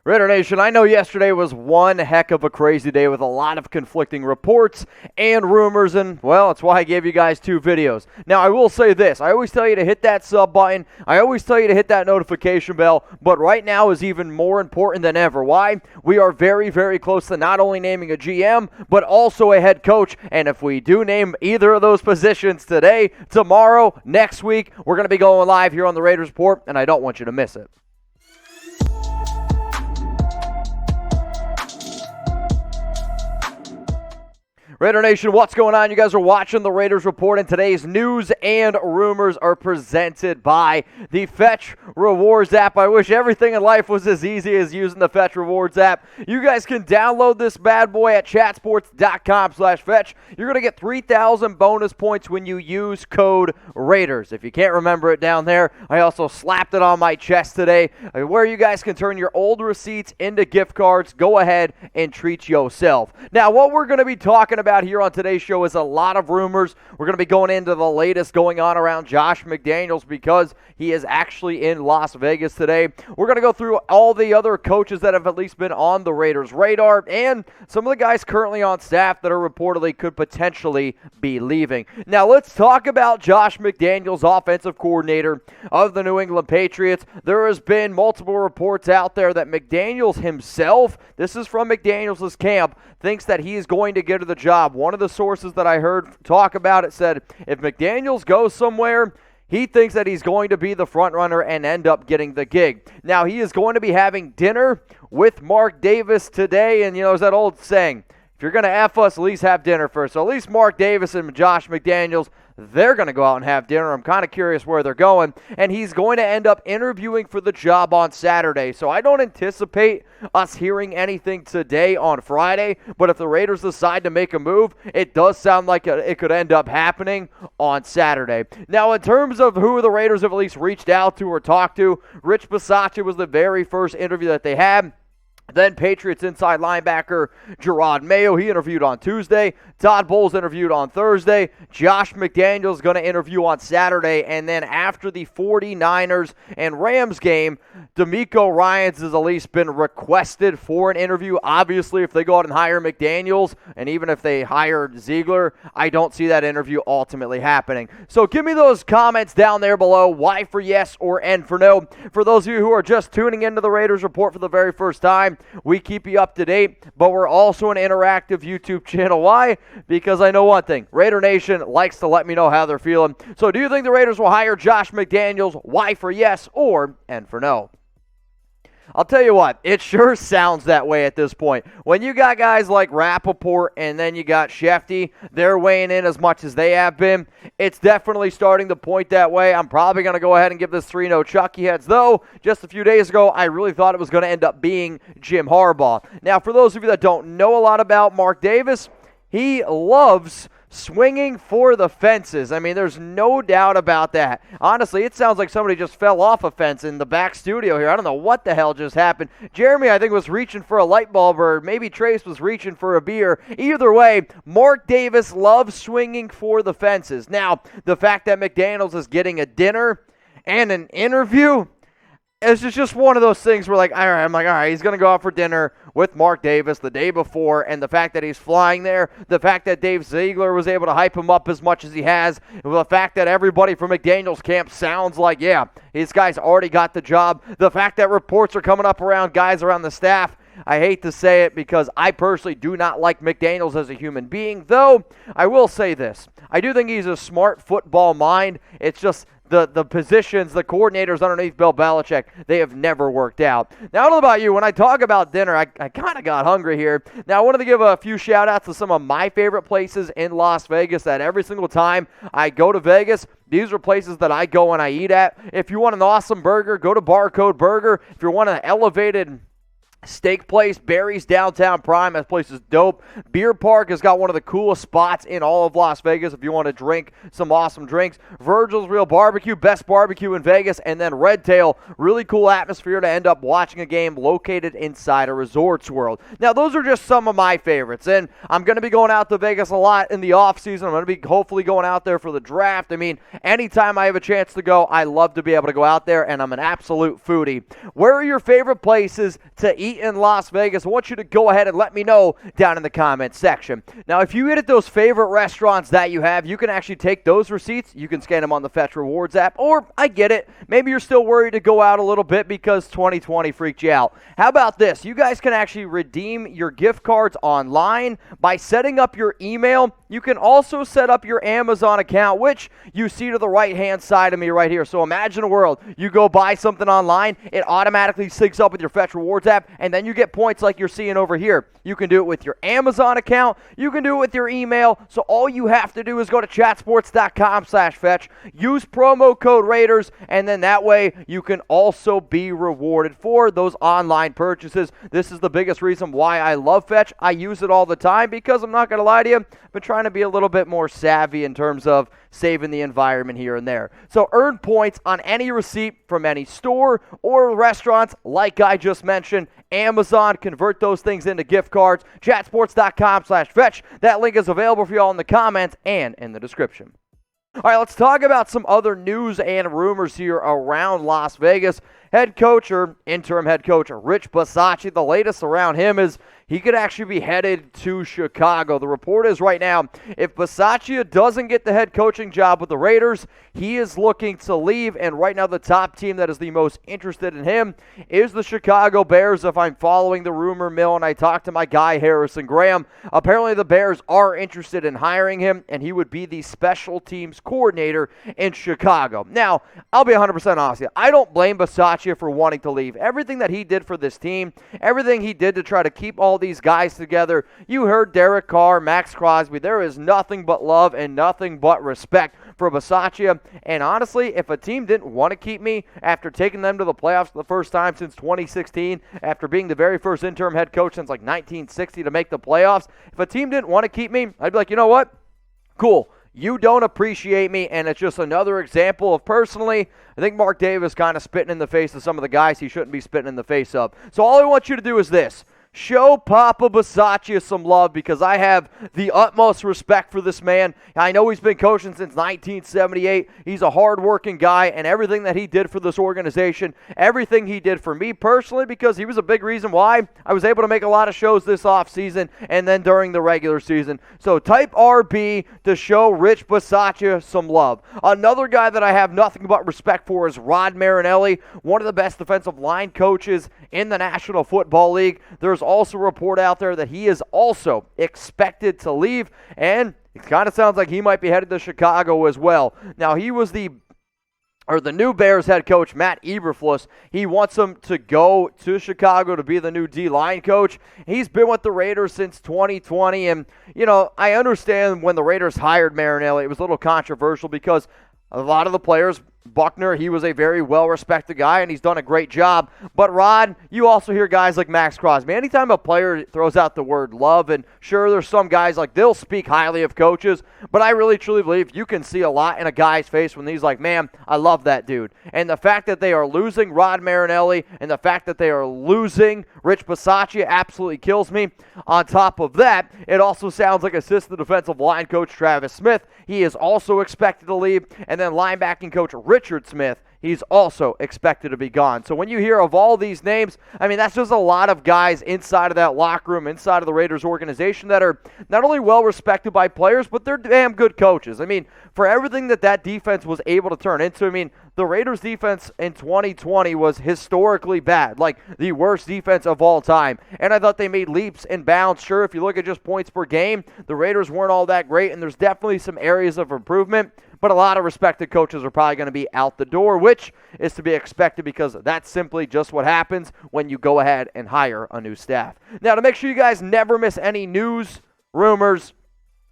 Raider Nation, I know yesterday was one heck of a crazy day with a lot of conflicting reports and rumors, and, well, that's why I gave you guys two videos. Now, I will say this. I always tell you to hit that sub button. I always tell you to hit that notification bell, but right now is even more important than ever. Why? We are very, very close to not only naming a GM, but also a head coach, and if we do name either of those positions today, tomorrow, next week, we're going to be going live here on the Raiders Report, and I don't want you to miss it. Raider Nation, what's going on? You guys are watching the Raiders Report, and today's news and rumors are presented by the Fetch Rewards app. I wish everything in life was as easy as using the Fetch Rewards app. You guys can download this bad boy at chatsports.com/fetch. You're going to get 3,000 bonus points when you use code Raiders. If you can't remember it down there, I also slapped it on my chest today, where you guys can turn your old receipts into gift cards. Go ahead and treat yourself. Now, what we're going to be talking about here on today's show is a lot of rumors. We're going to be going into the latest going on around Josh McDaniels because he is actually in Las Vegas today. We're going to go through all the other coaches that have at least been on the Raiders' radar and some of the guys currently on staff that are reportedly could potentially be leaving. Now, let's talk about Josh McDaniels, offensive coordinator of the New England Patriots. There has been multiple reports out there that McDaniels himself, this is from McDaniels' camp, thinks that he is going to get to the job. One of the sources that I heard talk about it said if McDaniels goes somewhere, he thinks that he's going to be the front runner and end up getting the gig. Now, he is going to be having dinner with Mark Davis today, and there's that old saying, if you're going to F us, at least have dinner first. So at least Mark Davis and Josh McDaniels, they're going to go out and have dinner. I'm kind of curious where they're going. And he's going to end up interviewing for the job on Saturday. So I don't anticipate us hearing anything today on Friday. But if the Raiders decide to make a move, it does sound like it could end up happening on Saturday. Now, in terms of who the Raiders have at least reached out to or talked to, Rich Bisaccia was the very first interview that they had. Then Patriots inside linebacker Jerod Mayo, he interviewed on Tuesday. Todd interviewed on Thursday. Josh McDaniels going to interview on Saturday. And then after the 49ers and Rams game, DeMeco Ryans has at least been requested for an interview. Obviously, if they go out and hire McDaniels, and even if they hire Ziegler, I don't see that interview ultimately happening. So give me those comments down there below. Y for yes or N for no. For those of you who are just tuning into the Raiders Report for the very first time, we keep you up to date, but we're also an interactive YouTube channel. Why? Because I know one thing. Raider Nation likes to let me know how they're feeling. So do you think the Raiders will hire Josh McDaniels? Y for yes or N for no? I'll tell you what, it sure sounds that way at this point. When you got guys like Rappaport and then you got Shefty, they're weighing in as much as they have been. It's definitely starting to point that way. I'm probably going to go ahead and give this 3-0 Chucky heads, though just a few days ago, I really thought it was going to end up being Jim Harbaugh. Now, for those of you that don't know a lot about Mark Davis, he loves swinging for the fences. I mean, there's no doubt about that. Honestly, it sounds like somebody just fell off a fence in the back studio here. I don't know what the hell just happened. Jeremy, I think, was reaching for a light bulb, or maybe Trace was reaching for a beer. Either way, Mark Davis loves swinging for the fences. Now, the fact that McDaniels is getting a dinner and an interview, it's just one of those things where, all right, he's going to go out for dinner with Mark Davis the day before, and the fact that he's flying there, the fact that Dave Ziegler was able to hype him up as much as he has, the fact that everybody from McDaniels' camp sounds like, yeah, these guys already got the job, the fact that reports are coming up around guys around the staff. I hate to say it because I personally do not like McDaniels as a human being, though I will say this. I do think he's a smart football mind. It's just the positions, the coordinators underneath Bill Belichick, they have never worked out. Now, I don't know about you. When I talk about dinner, I kind of got hungry here. Now, I wanted to give a few shout-outs to some of my favorite places in Las Vegas that every single time I go to Vegas, these are places that I go and I eat at. If you want an awesome burger, go to Barcode Burger. If you want an elevated steak place, Barry's Downtown Prime, that place is dope. Beer Park has got one of the coolest spots in all of Las Vegas if you want to drink some awesome drinks. Virgil's Real Barbecue, best barbecue in Vegas. And then Red Tail, really cool atmosphere to end up watching a game located inside a Resorts World. Now, those are just some of my favorites. And I'm going to be going out to Vegas a lot in the offseason. I'm going to be hopefully going out there for the draft. I mean, anytime I have a chance to go, I love to be able to go out there, and I'm an absolute foodie. Where are your favorite places to eat eat in Las Vegas? I want you to go ahead and let me know down in the comments section. Now, if you eat at those favorite restaurants that you have, you can actually take those receipts. You can scan them on the Fetch Rewards app, or I get it. Maybe you're still worried to go out a little bit because 2020 freaked you out. How about this? You guys can actually redeem your gift cards online by setting up your email. You can also set up your Amazon account, which you see to the right-hand side of me right here. So imagine a world. You go buy something online, it automatically syncs up with your Fetch Rewards app, and then you get points like you're seeing over here. You can do it with your Amazon account. You can do it with your email. So all you have to do is go to chatsports.com/fetch, use promo code Raiders, and then that way you can also be rewarded for those online purchases. This is the biggest reason why I love Fetch. I use it all the time because I'm not going to lie to you, but trying to be a little bit more savvy in terms of saving the environment here and there. So earn points on any receipt from any store or restaurants like I just mentioned. Amazon, convert those things into gift cards. Chatsports.com/fetch. That link is available for you all in the comments and in the description. All right, let's talk about some other news and rumors here around Las Vegas. Head coach or interim head coach Rich Bisaccia, the latest around him is he could actually be headed to Chicago. The report is right now, if Bisaccia doesn't get the head coaching job with the Raiders, he is looking to leave, and right now the top team that is the most interested in him is the Chicago Bears, if I'm following the rumor mill, and I talked to my guy Harrison Graham. Apparently the Bears are interested in hiring him, and he would be the special teams coordinator in Chicago. Now, I'll be 100% honest with you. I don't blame Bisaccia for wanting to leave. Everything that he did for this team, everything he did to try to keep all these guys together, you heard Derek Carr, Max Crosby, there is nothing but love and nothing but respect for Bisaccia. And honestly, if a team didn't want to keep me after taking them to the playoffs for the first time since 2016, after being the very first interim head coach since like 1960 to make the playoffs, if a team didn't want to keep me, I'd be like, you know what? Cool. You don't appreciate me, and it's just another example of, personally, I think Mark Davis kind of spitting in the face of some of the guys he shouldn't be spitting in the face of. So all I want you to do is this. Show Papa Bisaccia some love, because I have the utmost respect for this man. I know he's been coaching since 1978. He's a hard-working guy, and everything that he did for this organization, everything he did for me personally, because he was a big reason why I was able to make a lot of shows this offseason and then during the regular season. So type RB to show Rich Bisaccia some love. Another guy that I have nothing but respect for is Rod Marinelli, one of the best defensive line coaches in the National Football League. There's also a report out there that he is also expected to leave, and it kind of sounds like he might be headed to Chicago as well. Now, he was the new Bears head coach, Matt Eberflus. He wants him to go to Chicago to be the new D-line coach. He's been with the Raiders since 2020, and, you know, I understand when the Raiders hired Marinelli, it was a little controversial because a lot of the players, Buckner, he was a very well-respected guy, and he's done a great job. But, Rod, you also hear guys like Max Crosby. Anytime a player throws out the word love, and sure, there's some guys, like, they'll speak highly of coaches, but I really, truly believe you can see a lot in a guy's face when he's like, man, I love that dude. And the fact that they are losing Rod Marinelli and the fact that they are losing Rich Bisaccia absolutely kills me. On top of that, it also sounds like assistant defensive line coach Travis Smith. He is also expected to leave. And then linebacking coach Richard Smith, he's also expected to be gone. So when you hear of all these names, I mean, that's just a lot of guys inside of that locker room, inside of the Raiders organization that are not only well respected by players, but they're damn good coaches. I mean, for everything that defense was able to turn into, I mean, the Raiders defense in 2020 was historically bad, like the worst defense of all time. And I thought they made leaps and bounds. Sure, if you look at just points per game, the Raiders weren't all that great, and there's definitely some areas of improvement. But a lot of respected coaches are probably going to be out the door, which is to be expected because that's simply just what happens when you go ahead and hire a new staff. Now, to make sure you guys never miss any news, rumors,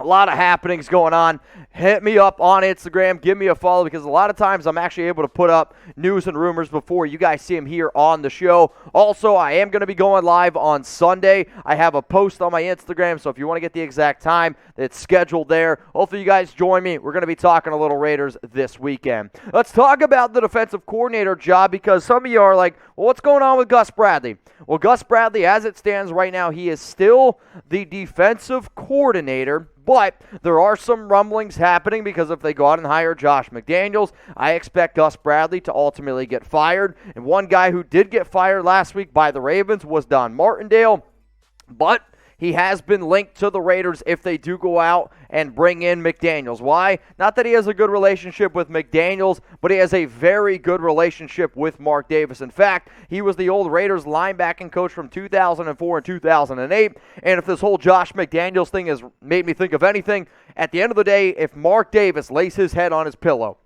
a lot of happenings going on, hit me up on Instagram, give me a follow, because a lot of times I'm actually able to put up news and rumors before you guys see them here on the show. Also, I am going to be going live on Sunday. I have a post on my Instagram, so if you want to get the exact time, it's scheduled there. Hopefully you guys join me. We're going to be talking a little Raiders this weekend. Let's talk about the defensive coordinator job, because some of you are like, well, what's going on with Gus Bradley? Well, Gus Bradley, as it stands right now, he is still the defensive coordinator, But there are some rumblings happening because if they go out and hire Josh McDaniels, I expect Gus Bradley to ultimately get fired. And one guy who did get fired last week by the Ravens was Don Martindale. But he has been linked to the Raiders if they do go out and bring in McDaniels. Why? Not that he has a good relationship with McDaniels, but he has a very good relationship with Mark Davis. In fact, he was the old Raiders linebacking coach from 2004 and 2008. And if this whole Josh McDaniels thing has made me think of anything, at the end of the day, if Mark Davis lays his head on his pillow,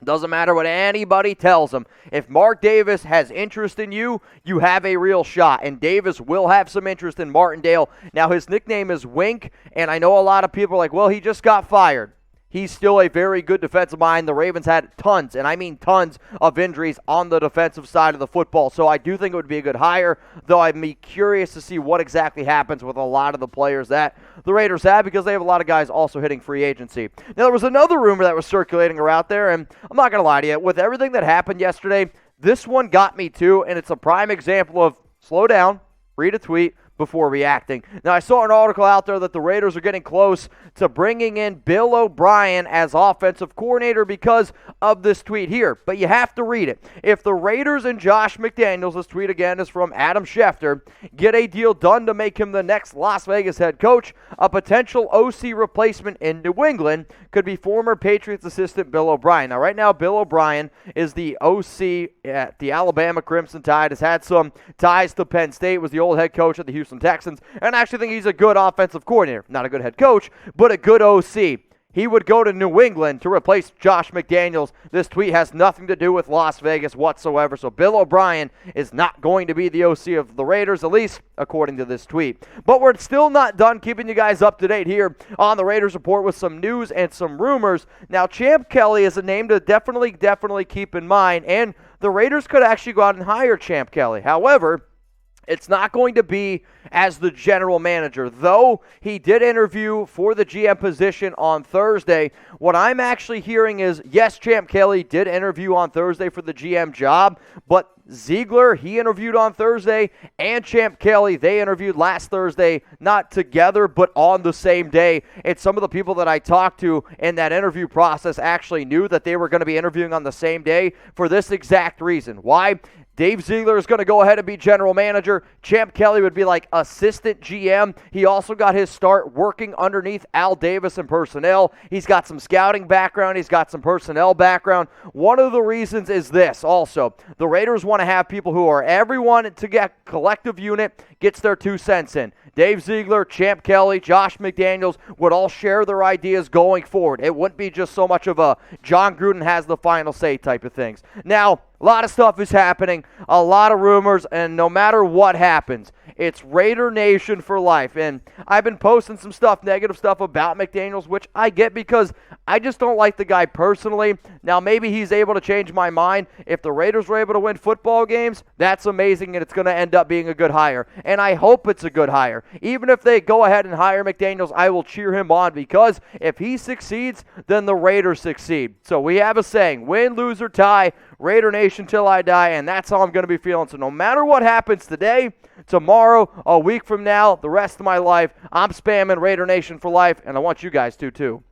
doesn't matter what anybody tells him. If Mark Davis has interest in you, you have a real shot. And Davis will have some interest in Martindale. Now, his nickname is Wink, and I know a lot of people are like, well, he just got fired. He's still a very good defensive mind. The Ravens had tons, and I mean tons, of injuries on the defensive side of the football. So I do think it would be a good hire, though I'd be curious to see what exactly happens with a lot of the players that the Raiders have, because they have a lot of guys also hitting free agency. Now, there was another rumor that was circulating around there, and I'm not going to lie to you. With everything that happened yesterday, this one got me too, and it's a prime example of slow down, read a tweet before reacting. Now, I saw an article out there that the Raiders are getting close to bringing in Bill O'Brien as offensive coordinator because of this tweet here, but you have to read it. If the Raiders and Josh McDaniels, this tweet again is from Adam Schefter, get a deal done to make him the next Las Vegas head coach, a potential OC replacement in New England could be former Patriots assistant Bill O'Brien. Now, right now, Bill O'Brien is the OC at the Alabama Crimson Tide, has had some ties to Penn State, was the old head coach at the Houston Texans, and I actually think he's a good offensive coordinator. Not a good head coach, but a good OC. He would go to New England to replace Josh McDaniels. This tweet has nothing to do with Las Vegas whatsoever, so Bill O'Brien is not going to be the OC of the Raiders, at least according to this tweet. But we're still not done keeping you guys up to date here on the Raiders Report with some news and some rumors. Now, Champ Kelly is a name to definitely keep in mind, and the Raiders could actually go out and hire Champ Kelly. However, it's not going to be as the general manager, though he did interview for the GM position on Thursday. What I'm actually hearing is, yes, Champ Kelly did interview on Thursday for the GM job, but Ziegler, he interviewed on Thursday, and Champ Kelly, they interviewed last Thursday, not together, but on the same day. And some of the people that I talked to in that interview process actually knew that they were going to be interviewing on the same day for this exact reason. Why? Dave Ziegler is going to go ahead and be general manager. Champ Kelly would be like assistant GM. He also got his start working underneath Al Davis in personnel. He's got some scouting background. He's got some personnel background. One of the reasons is this also. The Raiders want to have people who are everyone to get collective unit gets their 2 cents in. Dave Ziegler, Champ Kelly, Josh McDaniels would all share their ideas going forward. It wouldn't be just so much of a John Gruden has the final say type of things. Now, a lot of stuff is happening, a lot of rumors, and no matter what happens, it's Raider Nation for life. And I've been posting some stuff, negative stuff about McDaniels, which I get because I just don't like the guy personally. Now, maybe he's able to change my mind. If the Raiders were able to win football games, that's amazing, and it's going to end up being a good hire. And I hope it's a good hire. Even if they go ahead and hire McDaniels, I will cheer him on because if he succeeds, then the Raiders succeed. So we have a saying, win, lose, or tie, Raider Nation till I die, and that's how I'm going to be feeling. So no matter what happens today, tomorrow, a week from now, the rest of my life, I'm spamming Raider Nation for life, and I want you guys to too.